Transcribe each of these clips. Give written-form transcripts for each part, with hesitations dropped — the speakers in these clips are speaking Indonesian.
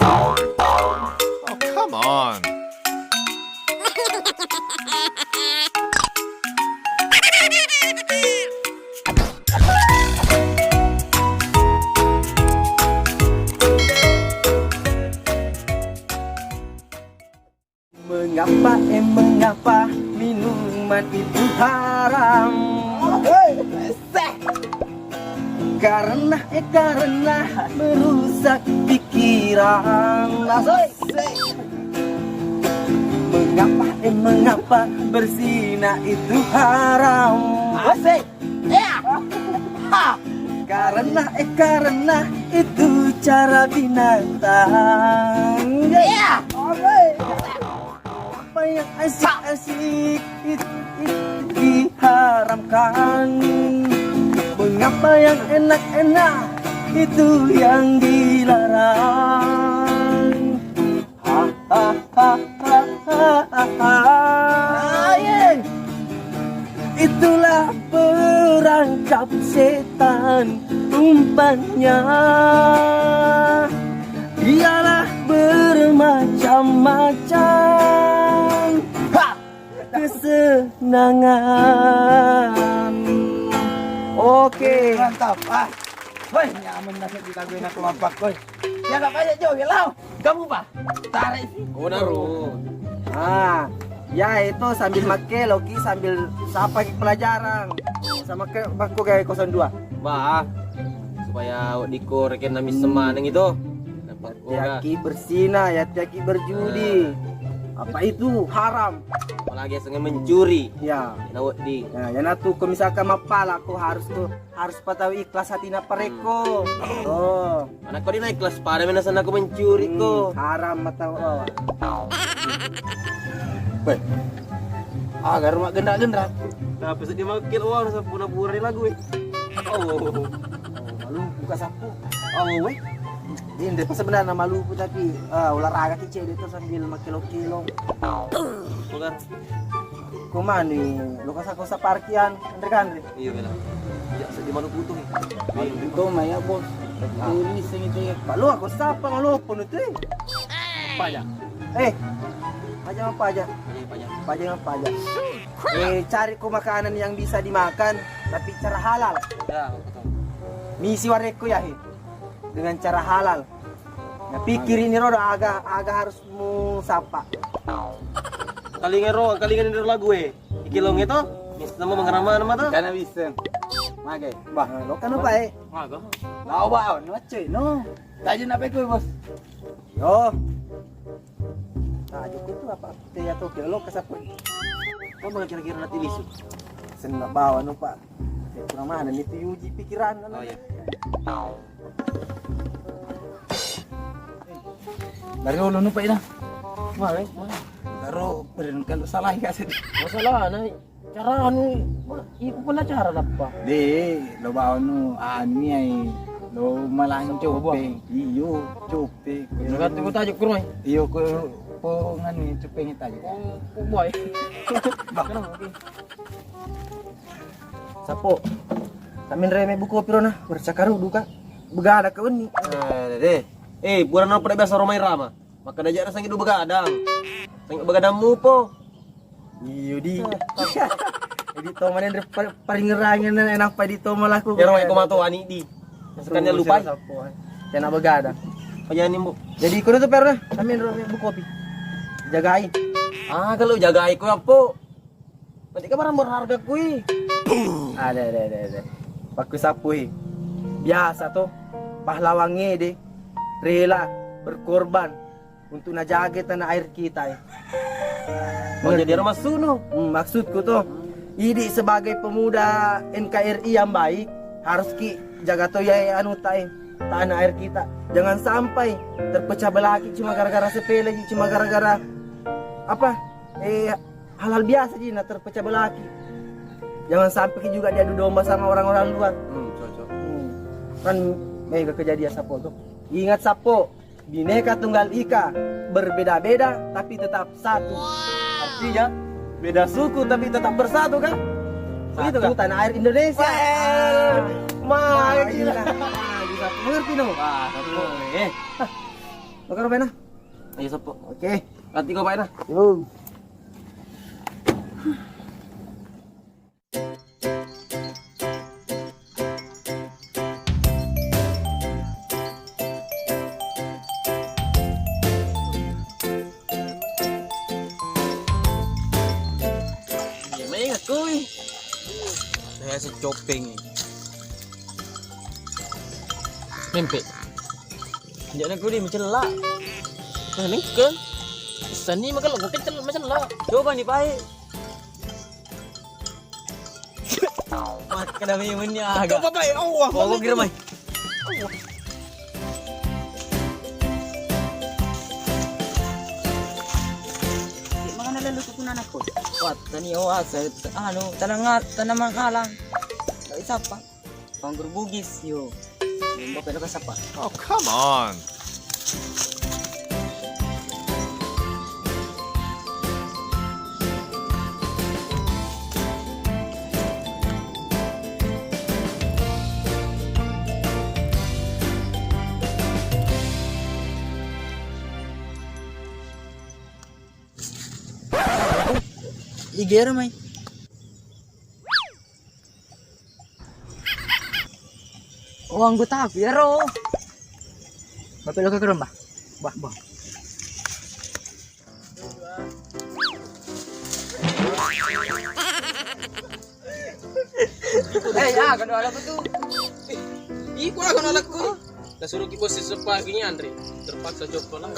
Oh, come on. Mengapa minuman itu haram? Karena merusak pikiran. Mengapa berzina itu haram? Karena itu cara binatang. Apa yang asik-asik itu diharamkan. Mengapa yang enak-enak itu yang dilarang. Itulah perangkap setan umpannya. Dialah bermacam-macam kesenangan. Oke, Mantap. Woi, nyaman nasi di lagu enak kelompok, woi. Ya enggak banyak jauh, ya lau. Kamu, Pak. Tarik sih. Oh, naruh. Ya itu sambil make loki sambil sapa pelajaran sama ke bangku kayak 02. Bah, supaya diko reken nami semaneng itu dapat Yaki bersina, yaki berjudi. Apa itu haram? apalagi sengaja mencuri. Ya. Nawat di. Nah, yang itu kau misalkan mapala aku harus patau ikhlas hati na pareko. Oh, Anak kau di naik kelas pada menasan aku mencuri ko. haram matau. Oh. Woi. Agar rumah gendak-gendak. Tapi sedih makin uang sa pura-pura di lagu. Oh. Malu buka sapu. Oh, woi. Ini pas sebenarnya malu tapi olahraga kecil itu sambil makilo-kilo. Bukan. Kuman nih, lu kosa parkian, Andre kan? Iya bela. Ya sedih malu putung. Itu mah ya, Bos. Ini sing itu ya. Malu aku sapa malu pun itu. Apa ya? Pajang apa aja? Pajak. Pajang apa aja? Cari ku makanan yang bisa dimakan tapi cara halal. Ya, betul. Misi wareku ya, dengan cara halal. Nah, pikir ini roda agak harus mu sapa. Kalingan dari lagu Ikilong itu, nama mengerama nama tuh. Karena bisa. Magai. Bah, lo kan apa Mago. Lau bau, no cuy, no. Tajin apa itu, Bos? Yo. Tajuk itu apa? Teh atau kilo kesapu. Kau mau kira-kira nanti lisu? Senang bawa no Pak. Kurang mana itu uji pikiran kan. Oh iya. Dari dulu nu Pak ina. Mare. Karo beren kalau salah ya sih. Masalah na cara anu iku pala cara apa? De, lo bau nu ani ai. Lo malang cope. Iyo, cope. Nagat ko tajuk kurmay. Iyo ko po ngani cope ni tayo. Oh boy. Bakal oke. Sapo. Samin reme buku piro nah bercakaru duka. Begada ke uni. Buran apa pada biasa romai rama. Maka dajak rasa gitu begadang. Sang begadang mu po. Iyo di. Jadi to manen paling ngerangan enak pa dito malaku. Ya romai kumato ani di. Sekannya lupa. Kena begada. Panyani mo. Jadi kuno tuh perna samin reme buku kopi. Jagai. Kalau jaga ko apa? Nanti ka barang berharga kuy. Ada. Paku sapui. Biasa tuh pahlawange deh. Rela berkorban untuk najaga tanah air kita ya. Mau jadi rumah suno. Maksudku tuh, ini sebagai pemuda NKRI yang baik harus jaga tuh ya anu tanah air kita. Jangan sampai terpecah belah cuma gara-gara sepele, cuma gara-gara apa? Hal-hal biasa Jina terpecah belah. Jangan sampai juga diadu domba sama orang-orang luar. Cocok. Kan mega kejadian sapo tuh. Ingat sapo, Bhinneka Tunggal Ika, berbeda-beda tapi tetap satu. Artinya beda suku tapi tetap bersatu kan? Begitu kan? Tanah air Indonesia. Mah, Gila. Nah, bisa mengerti no? Wah, sapo. Bakar apa na? Ayo sapo. Oke. Ganti ko pa na. Yun. May ingat ko eh. Kaya si Chopeng eh. Mimpi. Hindi na ko di macala. Naning ka. Sani magalang ko kita macala. Coba ni pai. Mat kada may mun niya aga. Coba pai. Oh, ko gira mai. Mga nalaluto ko na nako. Wat tani asa tanamang halang. Isa pa. Panggur bugis yo. Hindi pero ka sapa. Oh, come on. Igero may. Oh, ang guta, pero. Mapilo ka karon ba? Ba. Kano alam ko tu? Iko ako nalak ko. Nasuruh ki bos sa pagi ni Andre. Terpaksa job ko lang.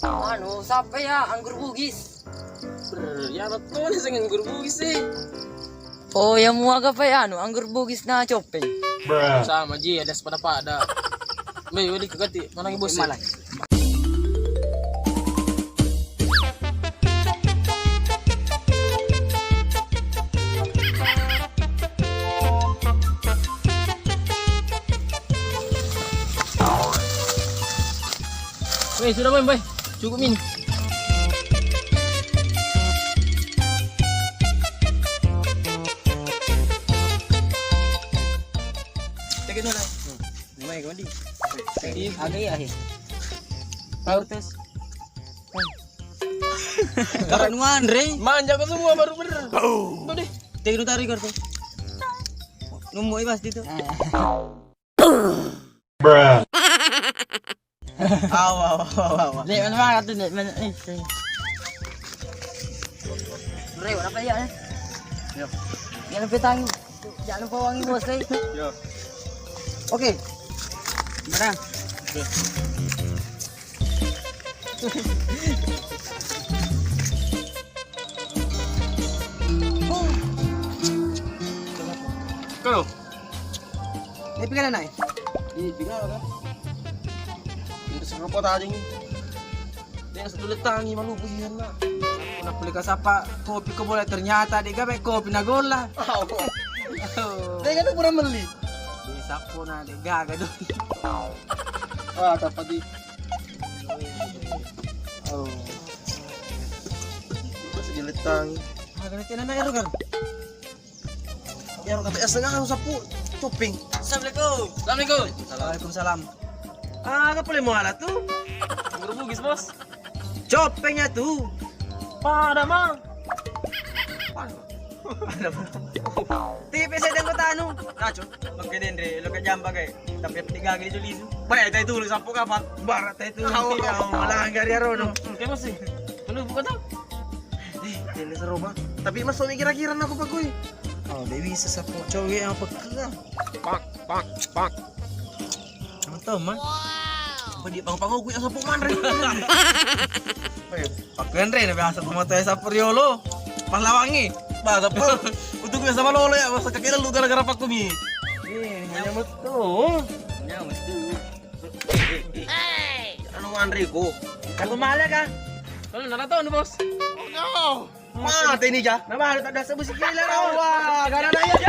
Ano, sapa ya, ang gurbugis. Ya na to na singin gurbugis eh. Oh, yang muaga pa ya, ang gurbugis na Chopeng. Sama Ji, ada pada. May wali ka ganti. Manang bos. Malay. Weh, sudah main, boy. Cukup min. Tekin na lang. Lumay ko di. Agay ahi. Power test. Karan mo Andre. Manja ko semua baru bener. Boom. Deh. Tekin tarik kartu. Numo ibas dito. Aw. Di mana mga kato di. Bre, wala pa yan. Yo. Yan ang pitang. Yan ang pawangin mo say. Yo. Okay. Barang. Kau. May pika na na eh. Tinggal kan. Ini serupot aja nih. Dia satu letangi malupu yan na. Napuli ka sa pa, kopi ko mula. Ternyata di ka may kopi na gola. Di ka na pura mali. Di sapo na, di gaga doon. Ah, dapat di. Oh. Masih letangi. Ganito na ero kan. Ero ka tayo sa nga sa po. Tuping. Assalamualaikum. Assalamualaikum. Waalaikumsalam. Ah, kapuli mo ala tu? Gurbugis bos. Chopengnya tu. Pada mang. Tipe sa dang kotano. Kacho, magkadin re, lo ka jamba kay. Tapi tiga gini lisu. Bayar tayo tulo sampo ka pa. Barat tayo tulo. Wala kang gari aro no. Kayak masih. Lu bukan tau? Dili sa roba. Tapi mas kira-kira na ako pag koy. Oh, baby sa sapo. Chogi ang pagkala. Bonk. Ano to man? Pwede pang pangukuy ang sapo man rin. Pagkan rin, nabiyasa pumatay sa Puriolo. Pahlawangi. Bata pa. Utog na sa malolo ya, basta kakilala lugar gara pa kumi. Nyamot to. Nyamot tu. Ano Andre ko? Ako mahala ka. Kalau narato ano bos? Mati ni ja. Namahal ta sa musikila raw. Wah, gana na yan.